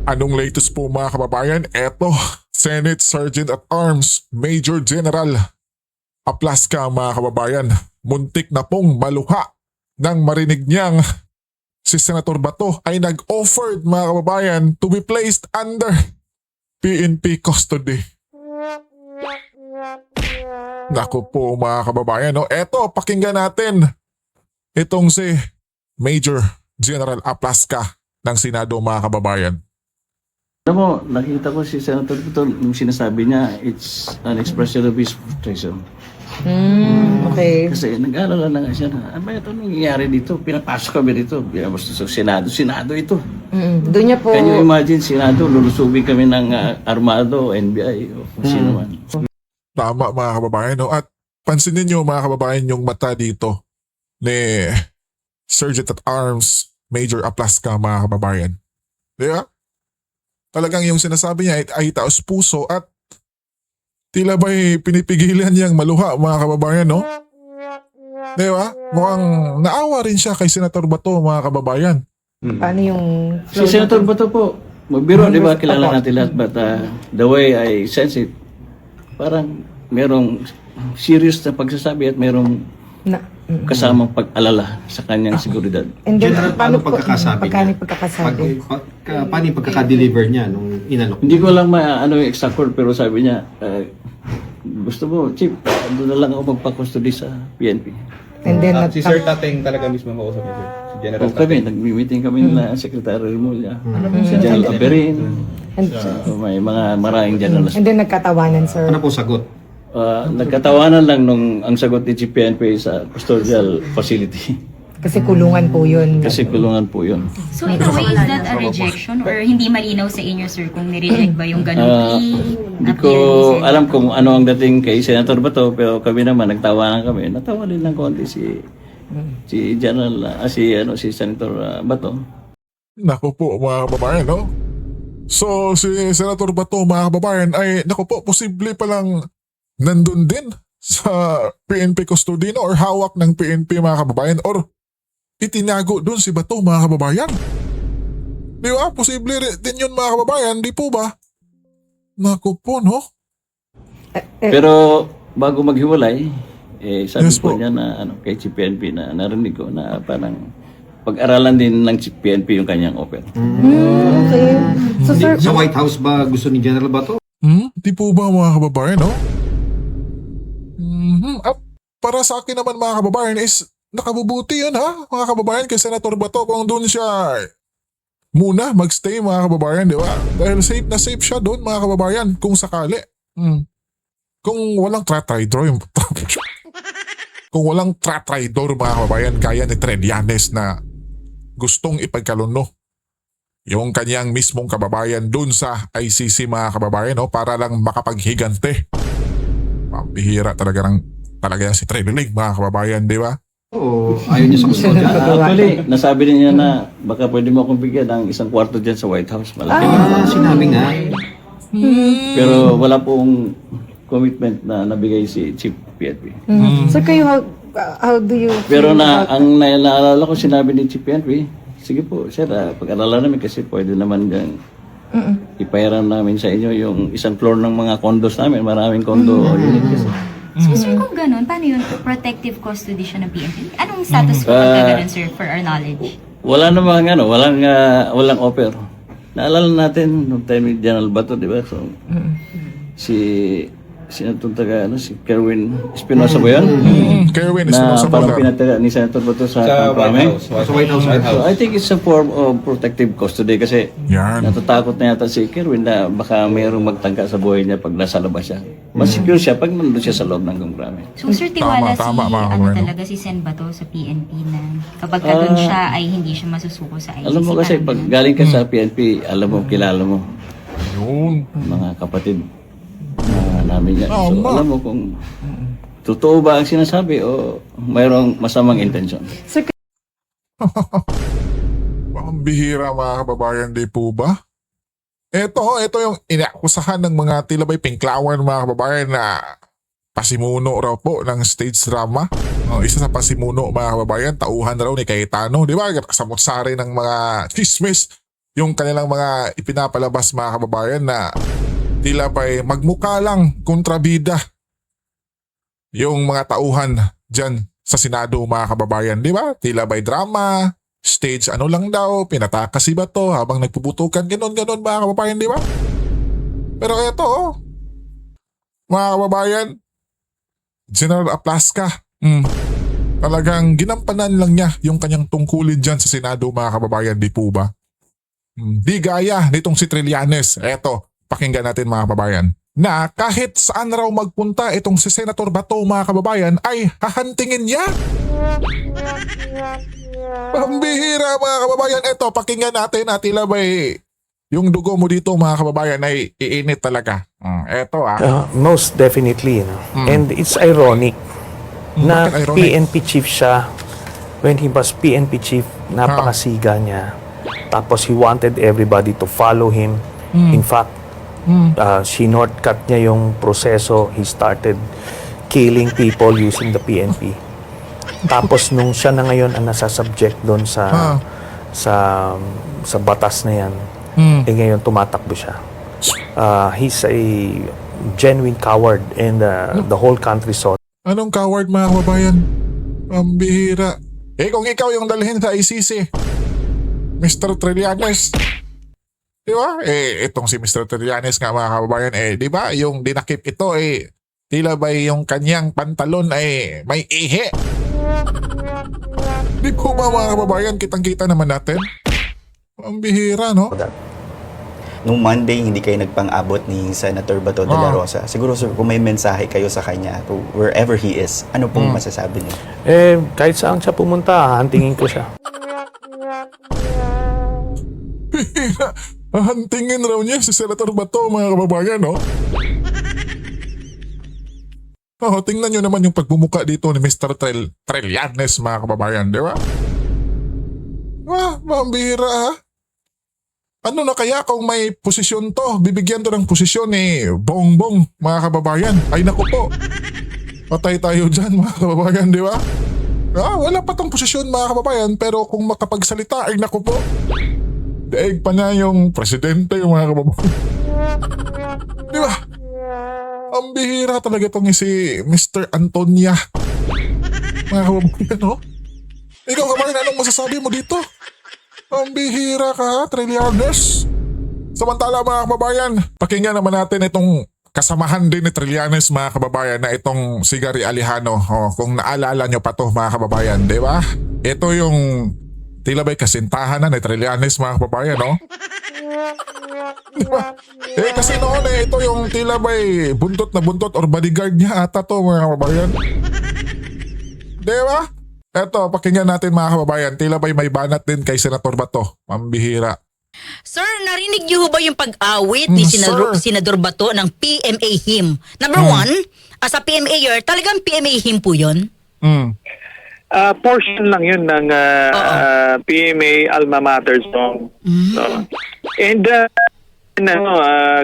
Anong latest po mga kababayan? Eto, Senate Sergeant at Arms Major General Aplaska mga kababayan. Muntik na pong maluha nang marinig niyang si Senator Bato ay nag-offered mga kababayan to be placed under PNP custody. Naku po mga kababayan, no? Eto, pakinggan natin itong si Major General Aplaska ng Senado mga kababayan. Alam mo, nakita ko si Senator Bato nung sinasabi niya, it's an expression of his frustration. Okay. Kasi nag-aalala na nga siya na, ano ba ito nangyayari dito? Pinapasok kami dito. Basta sa Senado ito. Doon niya po, Can you imagine, Senado, lulusubin kami ng Armado, NBI, o kung sino man. Tama mga kababayan, no? At pansinin nyo mga kababayan yung mata dito ni Sergeant at Arms Major Aplaska mga kababayan. Di ba? Talagang yung sinasabi niya ay taos puso at tila ba'y pinipigilan niyang maluha mga kababayan, no? Di ba? Mukhang naawa rin siya kay Senator Bato mga kababayan. paano yung... Si Senator Bato po, magbiro, di ba, kilala natin lahat, but the way I sense it, parang merong serious na pagsasabi at merong kasamang pag-alala sa kanyang seguridad. And then, General, paano pagkakasabi Pagkano niya? pagkakasabi? Paano yung pagkaka-deliver niya nung inalok? Hindi ko lang ano yung exact word, pero sabi niya, gusto mo, Chief, doon na lang ako magpa-custody sa PNP. And then, Si Sir Tateng talaga mismo ang kausap niya, sir. Si General O kami, Tateng. nagmi-meeting kami nila Secretary Remulla, si General Aberin, and, may mga maraming generals. and then nagkatawanan, sir. Ano po sagot? Nagkatawanan lang nung ang sagot ni GPNP sa custodial facility. Kasi kulungan po yun. Kasi kulungan po yun. So in a way, is that a rejection or hindi malinaw sa inyo, sir, kung nireject ba yung ganun Hindi ko alam kung ano ang dating kay Senator Bato, pero kami naman, nagtawanan kami. Natawa din lang konti si General, si Senator Bato. Naku po mga kababayan, no? So si Senator Bato mga kababayan ay naku po, posible palang nandun din sa PNP custody or hawak ng PNP mga kababayan or itinago dun si Bato mga kababayan. Di ba? Posible din yun mga kababayan, di po ba? Naku po, no? Pero bago maghiwalay, sabi Yes po po. niya na kay GPNP na narinig ko na parang pag-aralan din ng GPNP yung kanyang offer. Okay. So, sir, Sa White House ba gusto ni General Bato? Di po ba mga kababayan, no? At para sa akin naman mga kababayan is nakabubuti yun ha, mga kababayan, kay Senator Bato kung doon siya muna magstay mga kababayan, di ba? Dahil safe na safe siya doon mga kababayan kung sakali. Kung walang tratraidor yung kung walang tratraidor mga kababayan kaya ni Trillanes na gustong ipagkaluno yung kanyang mismong kababayan doon sa ICC mga kababayan, no, para lang makapaghigante. Pambihira talaga si Trillanes mga kababayan, di ba? Oo, ayaw niya sa kustodya. Actually, nasabi rin niya na baka pwede mo akong bigyan ng isang kwarto dyan sa White House. Malaki. Sinabi nga. Pero wala pong commitment na nabigay si Chief PNP. sir, kayo, how do you Pero ang naalala ko sinabi ni Chief PNP, sige po, sir, pag-aralan namin kasi pwede naman dyan ipahiram namin sa inyo yung isang floor ng mga condos namin. Maraming condo unit kasi. So sir, kung ganun, paano yun? Protective custody siya ng PNP? Anong status ko pagka ganun, sir, for our knowledge? Wala namang walang offer. Naalala natin nung time ni General Bato, di ba? So, sino itong taga, si Kerwin Espinosa ba yun? Kerwin Na Espinosa parang Bola. pinataga ni Senator Bato sa Sa White Kamprame. House. Sa White House. So I think it's a form of protective custody kasi Yan. natatakot na yata si Kerwin na baka mayroong magtangka sa buhay niya pag nasa labas siya. Mas secure siya pag nandun siya sa loob ng Kamprame. So sir, tiwala Tama, mga ano kababayan. talaga si Sen Bato sa PNP na kapag ka doon siya ay hindi siya masusuko sa ICC. Alam mo kasi parang pag ganun. galing ka sa PNP, alam mo, kilala mo Yun. mga kapatid namin yan. So Tama. alam mo kung totoo ba ang sinasabi o mayroong masamang intensyon. Sir, Pambihira mga kababayan, di po ba? Ito yung inakusahan ng mga tila ba'y pinklawan mga kababayan na pasimuno raw po ng stage drama. Isa sa pasimuno mga kababayan, tauhan raw ni Cayetano, di ba? Samot-sari ng mga chismis yung kanilang mga ipinapalabas mga kababayan na tila ba'y magmukha lang kontrabida yung mga tauhan dyan sa Senado mga kababayan, di ba? Tila ba'y drama, stage ano lang daw, pinatakas si Bato habang nagpuputukan, ganon-ganon mga kababayan, di ba? Pero eto, mga kababayan, General Aplaska, talagang ginampanan lang niya yung kanyang tungkulin dyan sa Senado mga kababayan, di po ba? Di gaya nitong si Trillanes. Eto, pakinggan natin mga kababayan. Na kahit saan raw magpunta itong si Senator Bato mga kababayan ay hahantingin niya. Pambihira mga kababayan. Eto, pakinggan natin na tila ba'y yung dugo mo dito mga kababayan ay iinit talaga. Eto Most definitely, and it's ironic na Bakit ironic? PNP chief siya. When he was PNP chief, napakasiga niya. Tapos he wanted everybody to follow him. In fact, sinortcut niya yung proseso. He started killing people using the PNP. Tapos nung siya na ngayon ang nasasubject doon sa batas na yan, ngayon tumatakbo siya. He's a genuine coward and the whole country saw. Anong coward mga kababayan? Pambihira. Kung ikaw yung dalhin sa ICC, Mr. Trillanes, di ba? Itong si Mr. Trillanes nga mga kababayan, di ba? Yung dinakip ito, tila ba yung kanyang pantalon ay may ihi? Di po ba mga kababayan, kitang-kita naman natin? Pambihira, no? Nung Monday, hindi kayo nagpang-abot ni Senator Bato de la Rosa. Siguro, sir, kung may mensahe kayo sa kanya, to wherever he is, ano pong masasabi niyo? Kahit saan siya pumunta, hantingin ko siya. Hantingin raw niya si Senator Bato mga kababayan, no? Tingnan nyo naman yung pagbumuka dito ni Mr. Trillanes mga kababayan, di ba? Mambihira ha? Ano na kaya kung may posisyon to, bibigyan to ng posisyon ni Bongbong mga kababayan? Ay naku po, patay tayo dyan mga kababayan, di ba? Wala pa tong posisyon mga kababayan, pero kung makapagsalita, ay naku po, daig pa na yung presidente yung mga kababayan. Di ba? Ang bihira talaga itong si Mr. Antonia. Mga kababayan, no? Ikaw kababayan, anong masasabi mo dito? Ang bihira ka, Trillanes. Samantala mga kababayan, pakinggan naman natin itong kasamahan din ni Trillanes mga kababayan na itong si Gary Alejano. Kung naalala nyo pa to mga kababayan, di ba? Ito yung tila ba'y kasintahan na ni Trillanes mga kababayan, no? Diba? Kasi noon ito yung tila ba'y buntot na buntot or bodyguard niya ata to mga kababayan. Diba? Eto, pakinggan natin mga kababayan, tila ba'y may banat din kay Senator Bato. Mambihira. Sir, narinig niyo ba yung pag-awit ni Senador Bato ng PMA hymn? Number one, as a PMAer, talagang PMA hymn po yun? Portion lang yun ng PMA Alma Mater song. No? And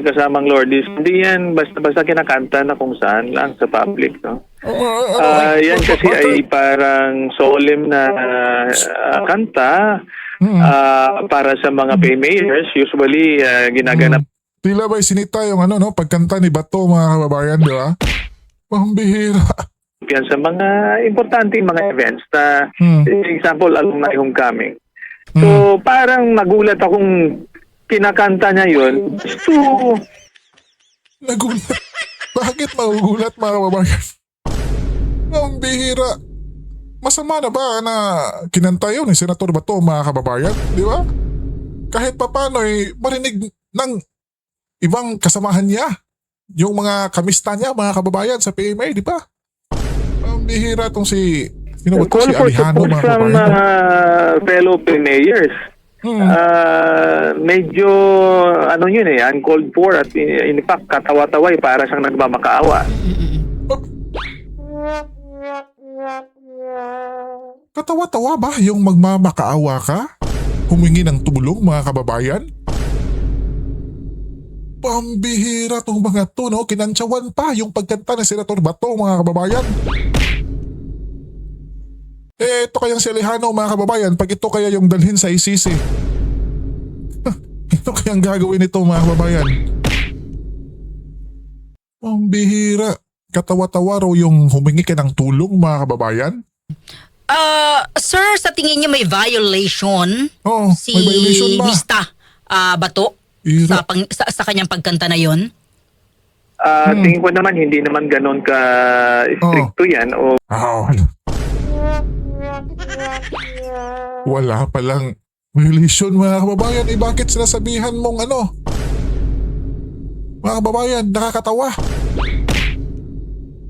kasamang Lord is hindi yan basta kinakanta na kung saan lang sa public. No? Yan kasi ay parang solemn na kanta para sa mga PMAers. Usually ginaganap. Tila ba'y sinita yung pagkanta ni Bato mga kababayan, di ba? Pambihira. Yan sa mga importante mga events na example alumni homecoming. So parang nagulat akong kinakanta niya yun. Nagulat? Bakit magugulat mga kababayan? Ang bihira. Masama na ba na kinanta yun ni Senator Bato mga kababayan? Di ba? Kahit papano marinig ng ibang kasamahan niya. Yung mga kamista niya mga kababayan sa PMA, di ba? Ang bihira tong si Alejano mga from fellow PMAers. Medyo yun uncalled for at in fact katawa-taway para siyang nagmamakaawa. Katawa-tawa ba yung magmamakaawa ka? Humingi ng tulong mga kababayan? Pambihira tong mga to, no? Kinantsawan pa yung pagkanta ng Senator Bato mga kababayan. Ito kayang si Alejano mga kababayan, pag ito kaya yung dalhin sa ICC. Ano kayang gagawin nito mga kababayan? Ang bihira. Katawa-tawa raw yung humingi ka ng tulong mga kababayan. Sir, sa tingin niyo may violation Oo, si may violation ba? Mista Bato Ira. sa kanyang pagkanta na yon? Tingin ko naman hindi naman ganon ka stricto yan o Wala palang violation mga kababayan. Bakit sinasabihan mong ano? Mga kababayan, nakakatawa.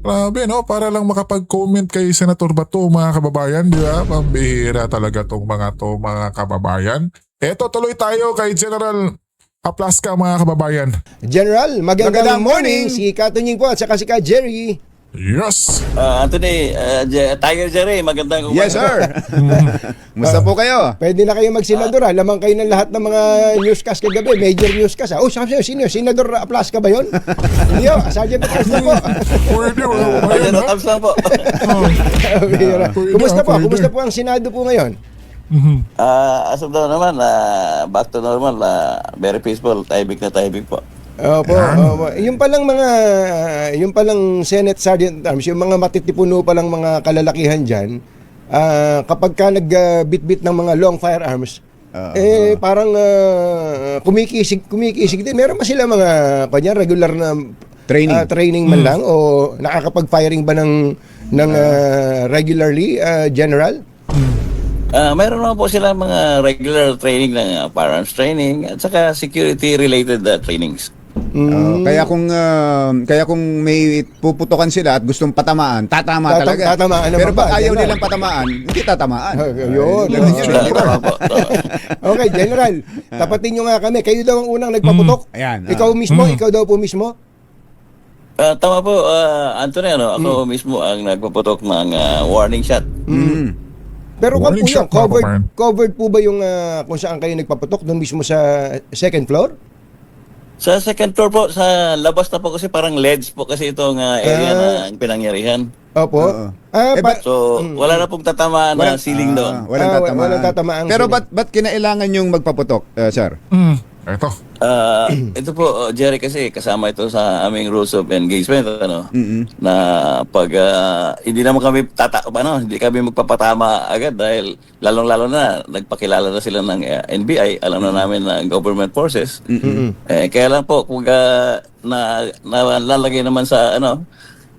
Grabe no, para lang makapag-comment kay Senator Bato mga kababayan, di ba? Pambihira talaga tong mga kababayan. Eto, tuloy tayo kay General Aplaska mga kababayan. General, magandang morning. Si Katunying po at saka si Ka Jerry. Yes! Anthony, Tiger Jerry, magandang umaga. Yes, sir. Musta po kayo? Pwede na kayo magsenador ha. Lamang kayo ng lahat ng mga newscast kagabi. Major newscast ha. Oh, sabi sino? Senador Aplaska ba yun? Hindi o. Sergeant Aplaska po. Pwede mga kababayan ha? Tapos lang po. Kumusta po? Kumusta po ang Senado po ngayon? As of now naman, back to normal, very peaceful, tahimik na tahimik po. Opo. Yung palang Senate Sergeant at Arms, yung mga matitipuno palang mga kalalakihan dyan, kapag ka nagbitbit ng mga long firearms, parang kumikisig din. Meron ba sila mga regular na training man lang o nakakapag-firing ba ng regularly, General? Mayroon naman po sila mga regular training ng firearms training at saka security-related trainings. Kaya kung may puputukan sila at gustong patamaan, tatama talaga. Tatamaan naman Pero pag ba, ayaw General? nilang patamaan, hindi tatamaan. Yun. Okay, General. Tapatin nyo nga kami. Kayo daw ang unang nagpaputok. Ayan. Ikaw ikaw daw po mismo. Tama po, Anthony, ako mismo ang nagpaputok ng warning shot. Pero kung po Warning yun, shot, mga kababayan. covered po ba yung kung saan kayo nagpaputok doon mismo sa second floor? Sa second floor po, sa labas na po kasi parang ledge po kasi itong area na pinangyarihan. Opo. So, wala na pong tatamaan na ceiling doon. Walang tatamaan. Walang tatamaan. Pero ba't kinailangan yung magpaputok, sir? Eto. Ito po, Jerry, kasi kasama ito sa aming rules of engagement, na pag hindi naman kami hindi kami magpapatama agad dahil lalong-lalo na nagpakilala na sila ng NBI, alam na namin na government forces. Kaya lang po kung nalalagay naman sa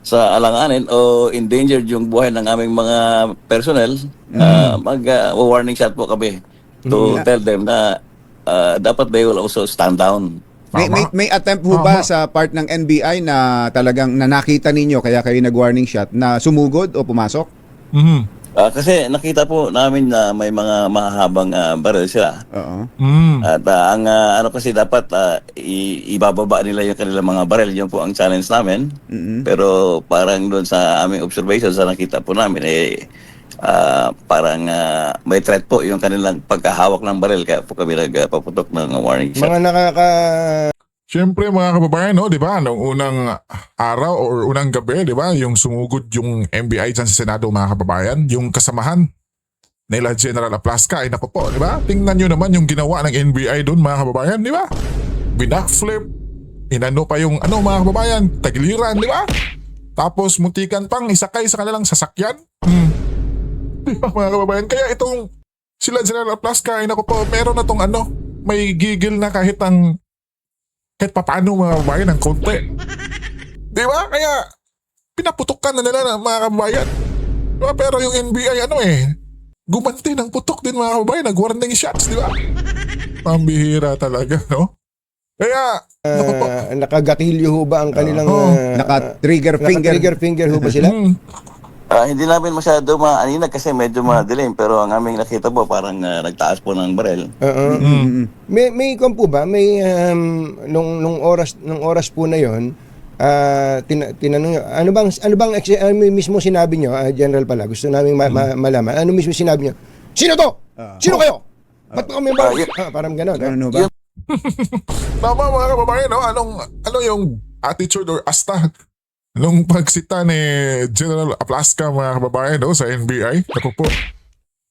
sa alanganin o endangered yung buhay ng aming mga personnel, mag-warning shot po kami to tell them na dapat they will also stand down. May attempt ho ba sa part ng NBI na talagang nakita ninyo kaya kayo nag-warning shot na sumugod o pumasok? Kasi nakita po namin na may mga mahahabang baril sila. Oo. At ang kasi dapat ibababa nila yung kanilang mga baril. Yun po ang challenge namin. Pero parang doon sa aming observation sa nakita po namin parang may threat po yung kanilang pagkahawak ng baril, kaya po kami nagpaputok ng warning shot. Siyempre mga kababayan, no, di ba? Noong unang araw or unang gabi, di ba? Yung sumugod yung NBI dyan sa Senado mga kababayan, yung kasamahan nila General Aplaska, ay naku po, di ba? Tingnan nyo naman yung ginawa ng NBI doon mga kababayan, di ba? Binackflip, inano pa yung mga kababayan, tagiliran, di ba? Tapos muntikan pang isakay sa kanilang sasakyan. Di ba mga kababayan? Kaya itong sila General Aplaska, ay naku po, meron na tong may gigil na kahit papaano mga kababayan ng konti. Di ba? Kaya pinaputukan na nila ng mga kababayan. Diba? Pero yung NBI gumanti ng putok din mga kababayan. Nag-warning shots, di ba? Pambihira talaga, no? Kaya, nakagatilyo ho ba ang kanilang... naka-trigger finger ho ba sila? Hindi namin masyado maaninag kasi medyo madilim, pero ang aming nakita po parang nagtaas po ng baril. May po ba? May nung oras po na 'yon, tinanong nyo, ano bang mismo sinabi nyo, General pala, gusto namin malaman. Ano mismo sinabi nyo? Sino to? Sino kayo? Ba't kami ba? Parang gano'n. Ano ba? Tama mga kababayan, no? Ano yung attitude or asta nung pagsita ni General Aplaska mga kababayan, no, sa NBI? Ako po.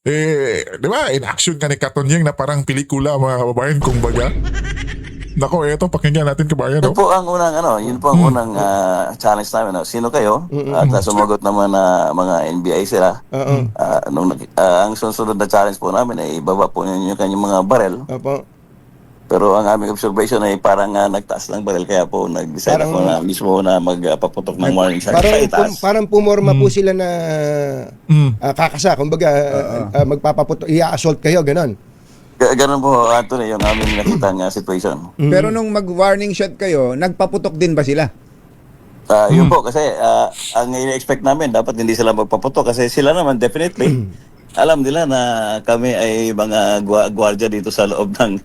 Di ba, in action ka ni Katonyeng na parang pelikula mga kababayan, kung baga. Nako, eto, pakinggan natin kabayan. Yun po ang unang yun po ang unang challenge namin. Sino kayo? At sumagot naman na mga NBI sila. Ang susunod na challenge po namin ay ibaba po ninyo kanyang mga barel. Opo. Pero ang aming observation ay parang nagtaas ng barel, kaya po nag-decide ako na mismo na magpaputok ng warning shot sa itaas. Parang pumorma po sila na kakasa. Kumbaga, magpapaputok, i-assault kayo, ganon. Ganun po, Anthony, yung aming nakitang situation. Pero nung mag-warning shot kayo, nagpaputok din ba sila? Yun po, kasi ang i-expect namin, dapat hindi sila magpaputok kasi sila naman definitely alam nila na kami ay mga gwardiya dito sa loob ng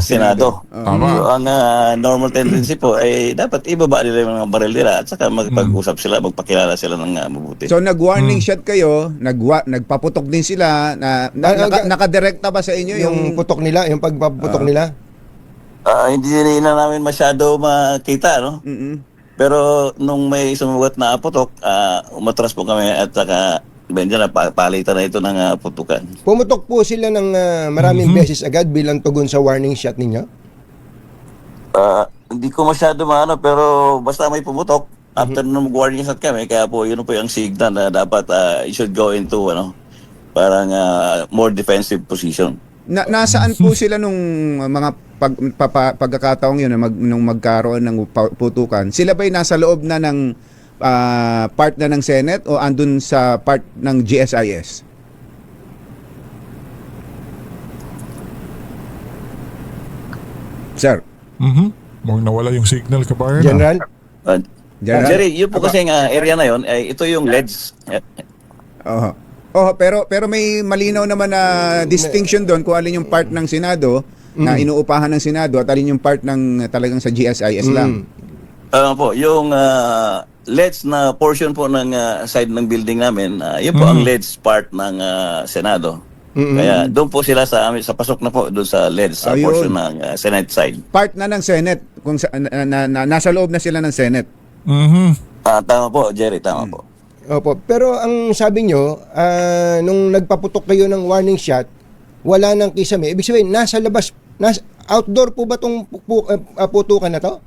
Senado. So, ang normal tendency po ay dapat ibaba nila yung mga baril nila at saka magpag-usap sila, magpakilala sila ng mabuti. So nag-warning shot kayo, nagpaputok din sila, nakadirekta ba sa inyo Yung putok nila, yung pagpaputok nila? Hindi na namin masyado makita, no? Pero nung may sumugat na putok, umatras po kami at saka na palitan na ito ng putukan. Pumutok po sila ng maraming beses agad bilang tugon sa warning shot ninyo? Hindi ko masyado pero basta may pumutok. After nung warning shot kami, kaya po yun po yung signal na dapat you should go into parang more defensive position. Nasaan po sila nung mga pagkakataong yun nung magkaroon ng putukan? Sila ba'y nasa loob na ng part na ng Senate o andun sa part ng GSIS? Sir. Mukhang nawala yung signal kabayan. General? Jerry, yun po kasi area na yun, ito yung LEDs. Pero may malinaw naman na distinction doon kung alin yung part ng Senado na inuupahan ng Senado at alin yung part ng talagang sa GSIS lang. Po, yung LEDs na portion po ng side ng building namin, yun po ang LEDs part ng Senado. Kaya doon po sila sa pasok na po doon sa LEDs sa portion ng Senate side. Part na ng Senate kung nasa loob na sila ng Senate. Tama po, Jerry, tama po. Opo, pero ang sabi nyo, nung nagpaputok kayo ng warning shot, wala nang kisame. Ibig sabihin, nasa labas, outdoor po ba itong putukan na to?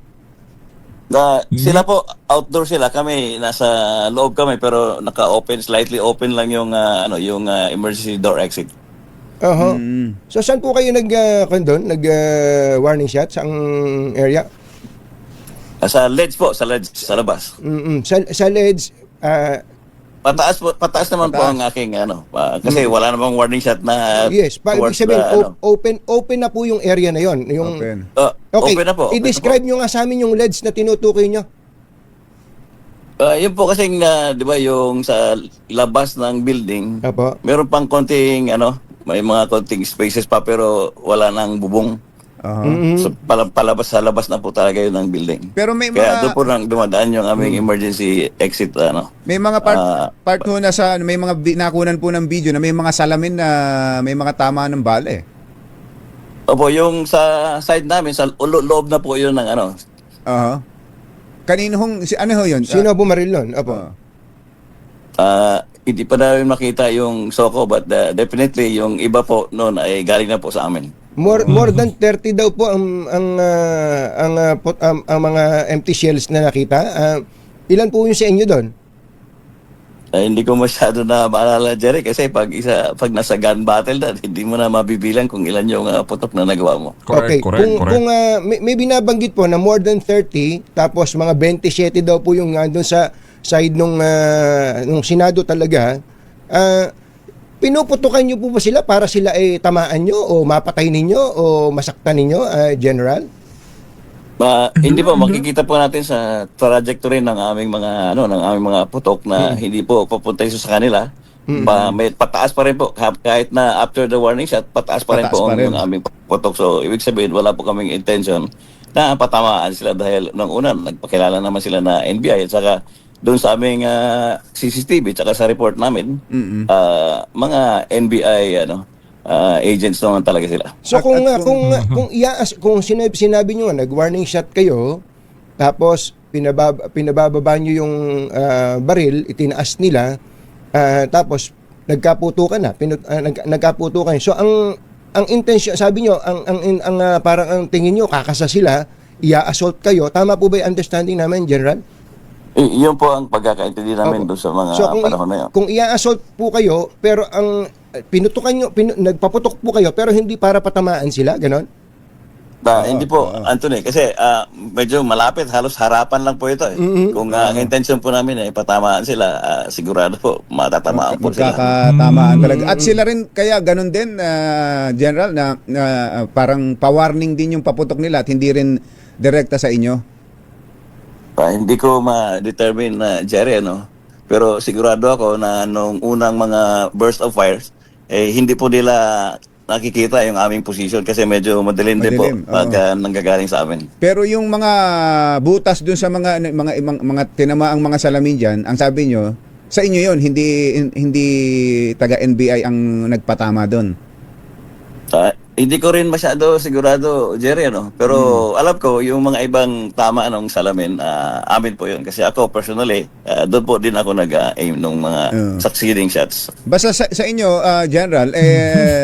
Sila po, outdoor sila. Kami, nasa loob kami, pero naka-open, slightly open lang yung emergency door exit. So, saan po kayo nag-warning shot? Saang area? Sa LEDs po, sa LEDs, sa labas. Sa LEDs, Pataas naman po ang aking kasi wala namang warning shot na yes, ibig sabihin open na po yung area na yon. Open. Okay, open na po. i-describe nyo nga sa amin yung LEDs na tinutukoy nyo. Yun po kasi di ba yung sa labas ng building, meron pang konting may mga konting spaces pa pero wala nang bubong. So, palabas sa labas na po talaga yun ng building. Pero may kaya doon po nang dumadaan yung aming emergency exit. May mga part ho na may mga nakunan po ng video na may mga salamin na may mga tama ng bala. Opo, yung sa side namin, sa loob na po yun ng Kanino ano ho yun? Sino bumaril nun? Opo. Hindi pa namin makita yung Soko, but definitely yung iba po noon ay galing na po sa amin. More than 30 daw po ang mga empty shells na nakita. Ilan po yung sa inyo doon? Hindi ko masyado na maalala, Jerry, kasi pag nasa gun battle na, hindi mo na mabibilang kung ilan yung putok na nagawa mo. Correct. Kung may binabanggit po na more than 30, tapos mga 27 daw po yung doon sa side nung Senado talaga, pinuputukan niyo po ba sila para sila ay tamaan niyo o mapatay ninyo o masaktan ninyo, General? Hindi po, makikita po natin sa trajectory ng aming mga putok na hindi po papunta sa kanila. May pataas pa rin po kahit na after the warning shot, pataas pa rin po ang aming putok. So ibig sabihin wala po kaming intention na patamaan sila dahil nung una nagpakilala naman sila na NBI at saka doon sa aming CCTV at saka sa report namin mga NBI agents naman talaga sila. So kung sinabi niyo nag-warning shot kayo tapos pinababa niyo yung baril, itinaas nila tapos nagkaputukan na, nagkaputukan. So ang intention, sabi nyo, parang ang tingin nyo, kakasa sila, i-assault kayo. Tama po ba yung understanding namin, General? Yun po ang pagkakaintindi namin doon sa mga panahon na yun. Kung i-assault po kayo, pero ang pinutukan nyo, nagpaputok po kayo, pero hindi para patamaan sila, ganon? Hindi po, Anthony, kasi medyo malapit, halos harapan lang po ito. Kung ang intention po namin ay patamaan sila, sigurado po matatamaan po sila. Magkakatamaan talaga. At sila rin kaya ganun din, General, na parang pa-warning din yung paputok nila at hindi rin direkta sa inyo. Hindi ko ma-determine, Jerry, pero sigurado ako na nung unang mga burst of fires, hindi po nila nakikita yung aming position kasi medyo madilim din po pag nanggagaling sa amin. Pero yung mga butas dun sa mga tinamaang mga salamin diyan, ang sabi nyo, sa inyo yon, hindi taga NBI ang nagpatama doon. Hindi ko rin masyado sigurado, Jerry, pero alam ko yung mga ibang tama ng salamin, amin po yun. Kasi ako personally, doon po din ako nag-aim ng mga succeeding shots. Basta sa inyo, General,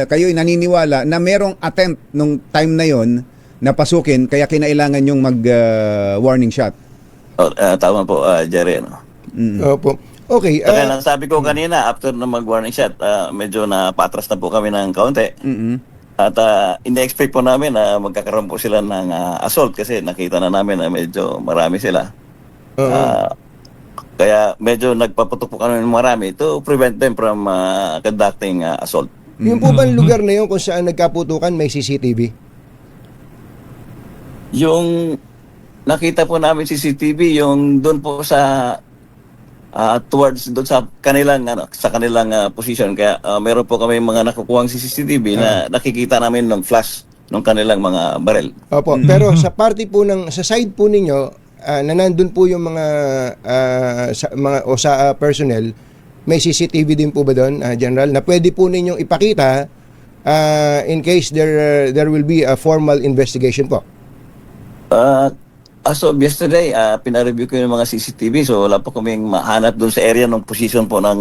kayo naniniwala na merong attempt nung time na yon na pasukin, kaya kinailangan yung mag-warning shot. Tama po, Jerry. Opo. Okay. Kaya lang sabi ko kanina, after na mag-warning shot, medyo napatras na po kami ng kaunti. At ina-expect po namin na magkakaroon po sila ng assault kasi nakita na namin na medyo marami sila. Kaya medyo nagpaputok po kami ng marami to prevent them from conducting assault. Yung po bang lugar na yun kung saan nagkaputukan may CCTV? Yung nakita po namin CCTV, yung doon po sa towards doon sa kanilang position, kaya meron po kami mga nakukuhang CCTV na nakikita namin ng flash ng kanilang mga barel. Opo, pero sa party po sa side po ninyo na nandun po yung mga personnel, may CCTV din po ba doon, General, na pwede po ninyong ipakita in case there will be a formal investigation po? As of yesterday, pina-review ko yung mga CCTV, so wala pa kaming mahanap doon sa area ng position po ng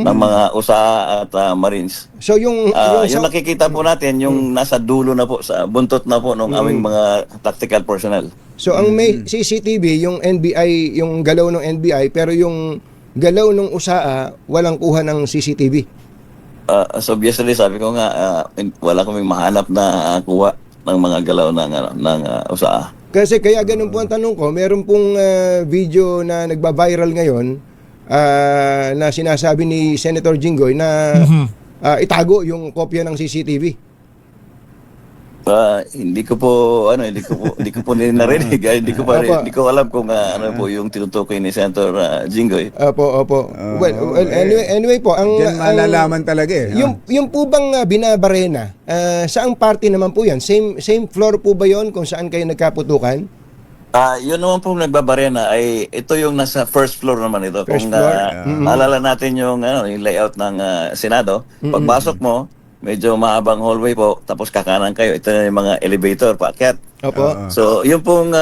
mga USA at Marines. So yung nakikita po natin yung nasa dulo na po, sa buntot na po ng aming mga tactical personnel. So ang may CCTV, yung NBI, yung galaw ng NBI, pero yung galaw ng USA, walang kuha ng CCTV. As of yesterday, sabi ko nga, wala kaming mahanap na kuha ng mga galaw ng USA. Kasi kaya ganun po ang tanong ko, meron pong video na nagba-viral ngayon na sinasabi ni Senator Jinggoy na itago yung kopya ng CCTV. Hindi ko po narinig. Hindi ko alam kung ano po yung tinutukoy ni Senator Jinggoy. Opo. Well, anyway po, Diyan malalaman talaga Yung po bang binabarena, saang party naman po yan? Same floor po ba yon kung saan kayo nagkaputukan? Yun naman pong nagbabarena ay ito yung nasa first floor naman ito. First Kung floor? maalala natin yung layout ng Senado, pagpasok mo, medyo mahabang hallway po, tapos kakanan kayo. Ito na yung mga elevator, paakyat. Opo. So, yung pong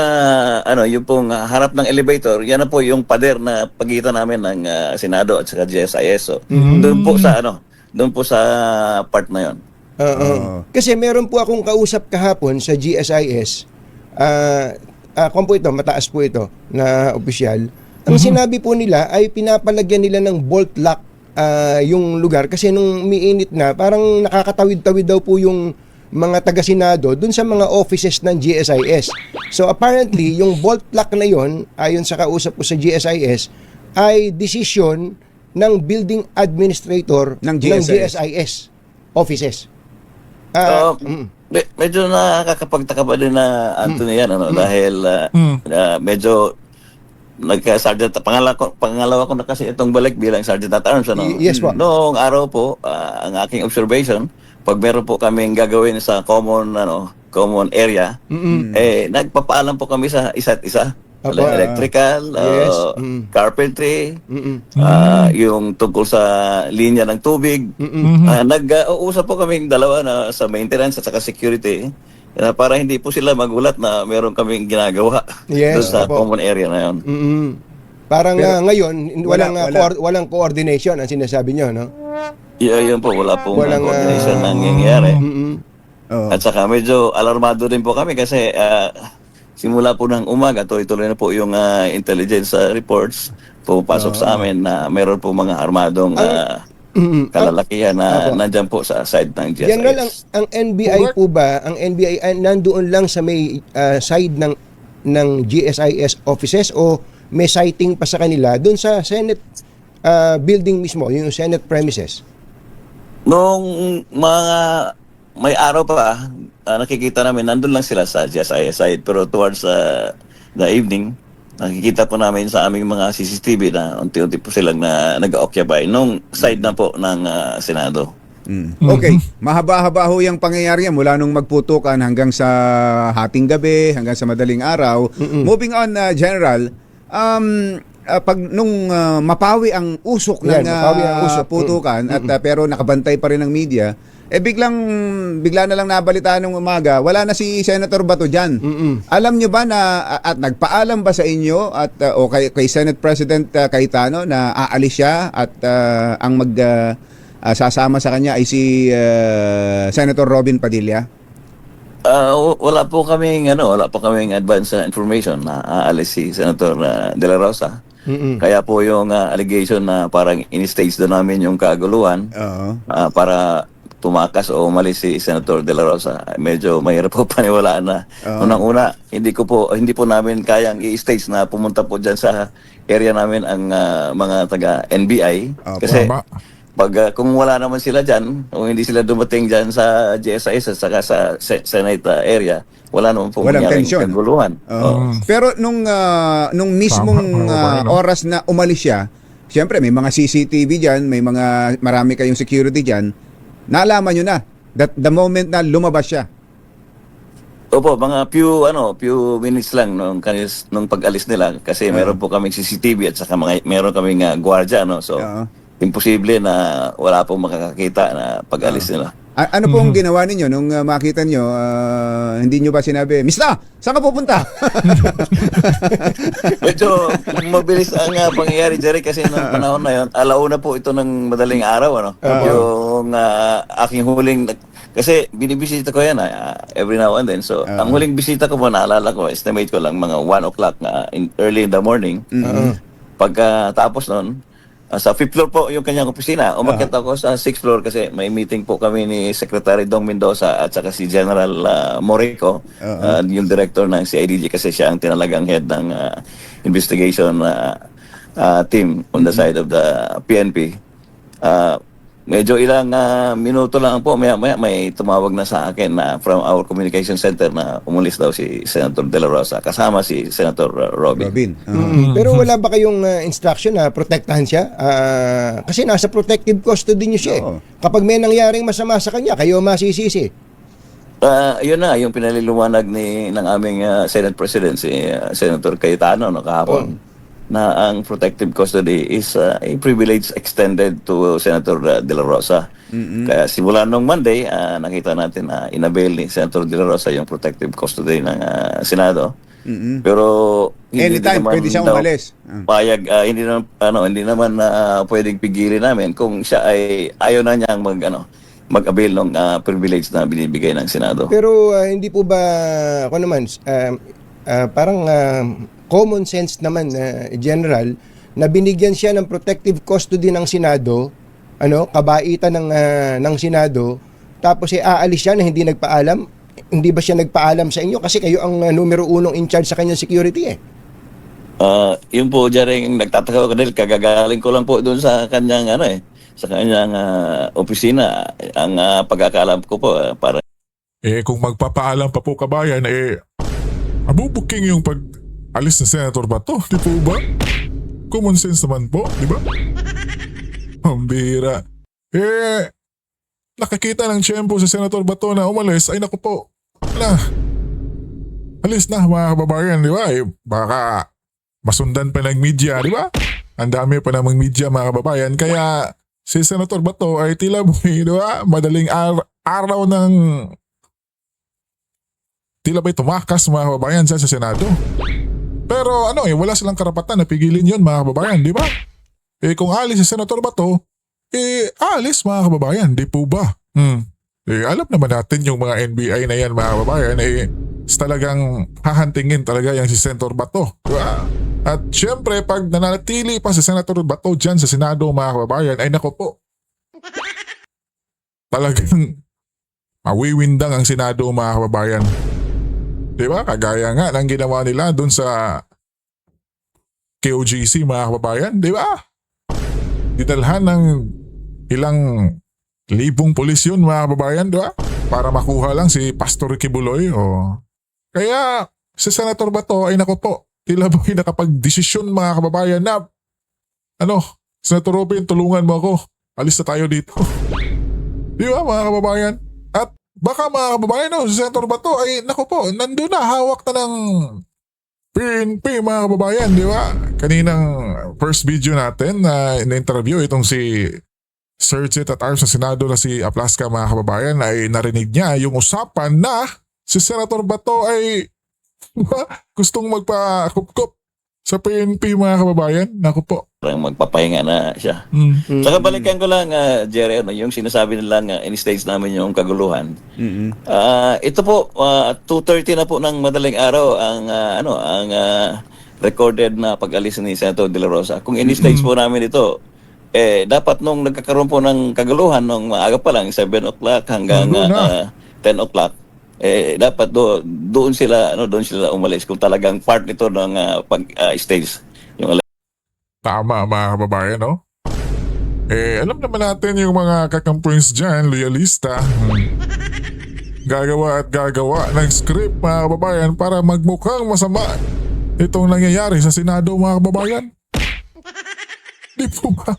harap ng elevator, yan na po yung pader na pagitan namin ng Senado at saka GSIS. So, doon po sa part na yon. Kasi meron po akong kausap kahapon sa GSIS. Kung po ito, mataas po ito na opisyal. Ang sinabi po nila ay pinapalagyan nila ng bolt lock yung lugar kasi nung umiinit na, parang nakakatawid-tawid daw po yung mga taga-Senado dun sa mga offices ng GSIS. So apparently, yung bolt lock na yon, ayon sa kausap ko sa GSIS, ay decision ng building administrator ng GSIS offices. Medyo nakakapagtaka ba din na Anthony yan, dahil medyo nagka-sergeant, pangalawa ko na kasi itong balik bilang sergeant at arms. Yes po. Noong araw po, ang aking observation, pag meron po kaming gagawin sa common area, nagpapaalam po kami sa isa't isa. Electrical, carpentry, yung tungkol sa linya ng tubig. Nag-uusap po kaming dalawa na sa maintenance at saka security. Para hindi po sila magulat na meron kaming ginagawa doon sa common area na yun. Parang ngayon, walang coordination ang sinasabi nyo, no? Yun po, wala pong Walang, coordination na nangyayari. Oo. At saka medyo alarmado din po kami kasi simula po ng umaga, tuloy-tuloy na po yung intelligence reports pupasok sa amin na meron po mga armadong kalalakihan na nandyan po sa side ng GSIS. General, ang NBI po ba, ang NBI ay nandoon lang sa may side ng GSIS offices o may sighting pa sa kanila doon sa Senate building mismo, yung Senate premises? Nung mga may araw pa, nakikita namin, nandun lang sila sa GSIS side. Pero towards the evening, nakikita po namin sa aming mga CCTV na unti-unti po silang nag-occupy nung side na po ng Senado. Okay, mahaba-haba ho yung pangyayari yan mula nung magputukan hanggang sa hating gabi, hanggang sa madaling araw. Moving on, General, pag nung mapawi ang usok ng mapawi ang usok. putukan at pero nakabantay pa rin ng media, bigla na lang nabalitaan ng umaga, wala na si Senator Bato diyan. Alam niyo ba na at nagpaalam ba sa inyo at o kay Senate President Cayetano na aalis siya at ang sasama sa kanya ay si Senator Robin Padilla? Wala po kaming advance information na aalis si Senator De La Rosa. Kaya po yung allegation na parang in-stage doon namin yung kaguluhan para tumakas o umalis si Senator De La Rosa. Medyo mahirap po paniwalaan na unang-una, hindi po namin kayang i-stage na pumunta po dyan sa area namin ang mga taga-NBI. Kasi kung wala naman sila dyan, o hindi sila dumating dyan sa GSIS at saka sa Senate area, wala naman po mangyaring kaguluhan. Pero nung mismong oras na umalis siya, siyempre may mga CCTV dyan, marami kayong security dyan, naalaman nyo na that the moment na lumabas siya. Opo, mga few minutes lang nung pag-alis nila kasi meron po kaming CCTV at saka meron kaming gwardiya, no? So imposible na wala pong makakakita na pag-alis nila. Ano pong ginawa ninyo nung makita nyo? Hindi nyo ba sinabi, Mista, saan ka pupunta? Medyo mabilis ang pangyayari, Jerry, kasi nung panahon na yun, alauna po ito ng madaling araw, ano? Yung aking huling, kasi binibisita ko yan every now and then. So, ang huling bisita ko po, naalala ko, estimate ko lang mga 1 o'clock early in the morning. Pagkatapos nun, sa 5th floor po yung kanyang opisina. Umakyat ako sa 6th floor kasi may meeting po kami ni Secretary Dong Mendoza at saka si General Morico, yung director ng CIDG kasi siya ang tinalagang head ng investigation team on the side of the PNP. Medyo ilang minuto lang po, maya may tumawag na sa akin na from our communication center na umulis daw si Senator De La Rosa kasama si Senator Robin. Pero wala ba kayong instruction na protektahan siya? Kasi nasa protective custody niyo siya. Kapag may nangyaring masama sa kanya, kayo masisisi. Yun na, yung pinaliluwanag ng aming Senate President, si Senator Cayetano, kahapon, na ang protective custody is a privilege extended to Senator De La Rosa. Kaya simula nung Monday, nakita natin na inabail ni Senator De La Rosa yung protective custody ng Senado. Pero anytime pwede siyang umalis. Hindi naman pwedeng pigilin namin kung siya ay ayaw na niyang mag-avail ng privilege na binibigay ng Senado. Pero hindi po ba parang common sense naman General na binigyan siya ng protective custody ng Senado, kabaitan ng Senado, tapos aalis siya na hindi nagpaalam? Hindi ba siya nagpaalam sa inyo kasi kayo ang numero 1 in charge sa kanyang security Yun po, Jaring, nagtataka ko dahil kagagaling ko lang po doon sa kanyang sa kanyang opisina. Ang pagkakaalam ko po para kung magpapaalam pa po kabayan, abubuking yung pag-alis ni Senator Bato, di po ba? Common sense naman po, di ba? Ang bira. Nakakita ng tiyempo sa Senator Bato na umalis, ay naku po, alis na mga kababayan, di ba? Baka masundan pa ng media, di ba? Ang dami pa namang media mga kababayan, kaya si Senator Bato ay tila di ba? Madaling araw ng tila ba'y tumakas mga kababayan sa Senado. Pero wala silang karapatan na pigilin yun mga kababayan, di ba? Kung alis si Senator Bato, aalis mga kababayan, di po ba? Alam naman natin yung mga NBI na yan mga kababayan, talagang hahantingin talaga yung si Senator Bato. Diba? At syempre, pag nananatili pa si Senator Bato dyan sa Senado mga kababayan, ay nako po, talagang mawiwindang ang Senado mga kababayan. Diba? Kagaya nga ng ginawa nila dun sa KOGC mga kababayan, diba? Dinalhan ng ilang libong pulis yun mga kababayan, diba? Para makuha lang si Pastor Ricky Buloy. Kaya si Senator Bato ay nako po, tila ba'y nakapag-desisyon mga kababayan na Senator Robin, tulungan mo ako. Alis na tayo dito. Di ba mga kababayan? At baka mga kababayan, si Senator Bato ay nako po, nandun na, hawak na ng PNP mga kababayan, di ba? Kaninang first video natin na in-interview itong si Sergeant at Arms sa Senado na si Aplasca mga kababayan ay narinig niya yung usapan na si Senator Bato ay gustong magpa-kup-kup sa PNP mga kababayan. Naku po. Parang magpapahinga na siya. Saka balikan ko lang, Jerry, yung sinasabi nila nga in-stage namin yung kaguluhan. Ito po, 2:30 na po ng madaling araw ang recorded na pag-alis ni Senator De La Rosa. Kung in-stage po namin ito, dapat nung nagkakaroon po ng kaguluhan nung maaga pa lang, 7 o'clock hanggang 10 o'clock, dapat doon sila umalis kung talagang part nito ng pag-stage yung Tama mga kababayan, no? Alam naman natin yung mga kakampuins dyan, loyalista. Gagawa at gagawa ng script mga kababayan para magmukhang masama itong nangyayari sa Senado mga kababayan. Di po ba?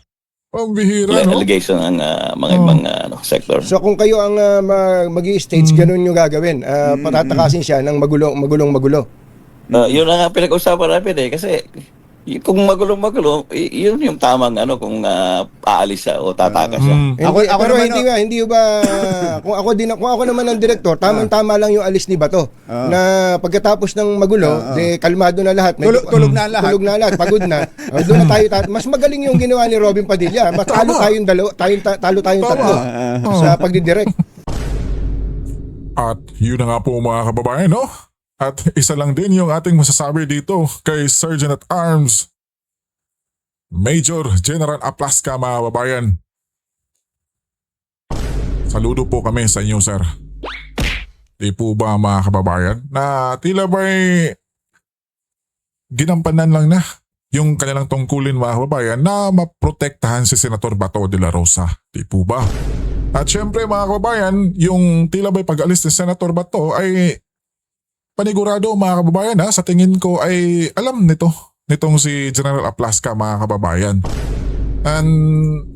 Pambihira, no? Allegation ang mga ibang sector. So kung kayo ang mag-i-stage, ganun yung gagawin. Patatakasin siya ng magulo. Yun ang pinag-usapan natin kasi kung magulo, yun yung tamang kung aalis siya o tatakas siya. Hindi ba kung ako naman ang direktor, tamang-tama lang yung alis ni Bato. Na pagkatapos ng magulo, kalmado na lahat. Tulog na lahat, pagod na. Doon na tayo. Mas magaling yung ginawa ni Robin Padilla. Mas talo tayong tatlo sa pagdidirect. At yun na nga po mga kababayan, no? At isa lang din yung ating masasabi dito kay Sergeant at Arms Major General Aplasca mga kababayan. Saludo po kami sa inyo, sir. Di po ba mga kababayan na tila ba'y ginampanan lang na yung kanilang tungkulin mga kababayan na maprotektahan si Senator Bato de la Rosa. Di po ba? At syempre mga kababayan, yung tila ba'y pag-alis ni Senator Bato ay panigurado mga kababayan, sa tingin ko ay alam nitong si General Aplasca mga kababayan. And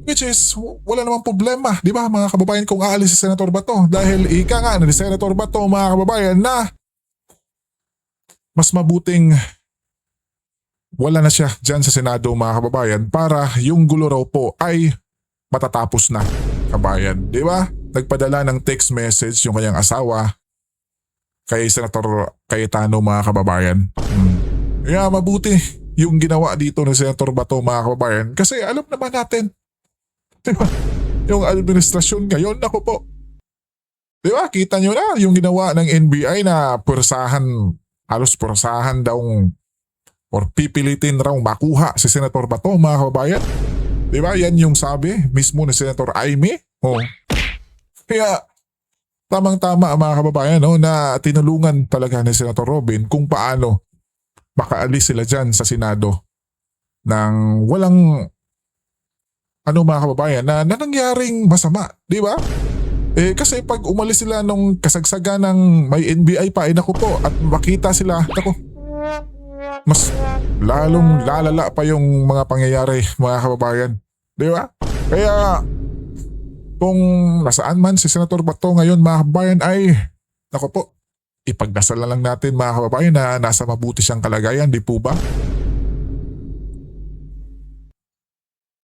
which is wala namang problema, di ba mga kababayan, kung aalis si Senator Bato, dahil ika nga ni Senator Bato mga kababayan na mas mabuting wala na siya dyan sa Senado mga kababayan para yung gulo raw po ay matatapos na, kabayan, di ba? Nagpadala ng text message yung kanyang asawa kay Senator Cayetano mga kababayan. Kaya mabuti yung ginawa dito ng Senator Bato mga kababayan kasi alam naman natin, diba? Yung administrasyon ngayon, ako po, diba? Kita nyo na yung ginawa ng NBI na halos pursahan daw or pipilitin raw makuha si Senator Bato mga kababayan. Diba? Yan yung sabi mismo ni Senator Aimee. Kaya tamang-tama mga kababayan, no, na tinulungan talaga ni Senator Robin kung paano makaalis sila dyan sa Senado ng walang mga kababayan na nangyaring masama, di ba? Kasi pag umalis sila nung kasagsagan ng may NBI pa, naku po, at makita sila, naku, mas lalong lalala pa yung mga pangyayari mga kababayan, di ba? Kaya kung nasaan man si Senator Bato ngayon mga kababayan ay, naku po, ipagdasal na lang natin mga kababayan na nasa mabuti siyang kalagayan, di po ba?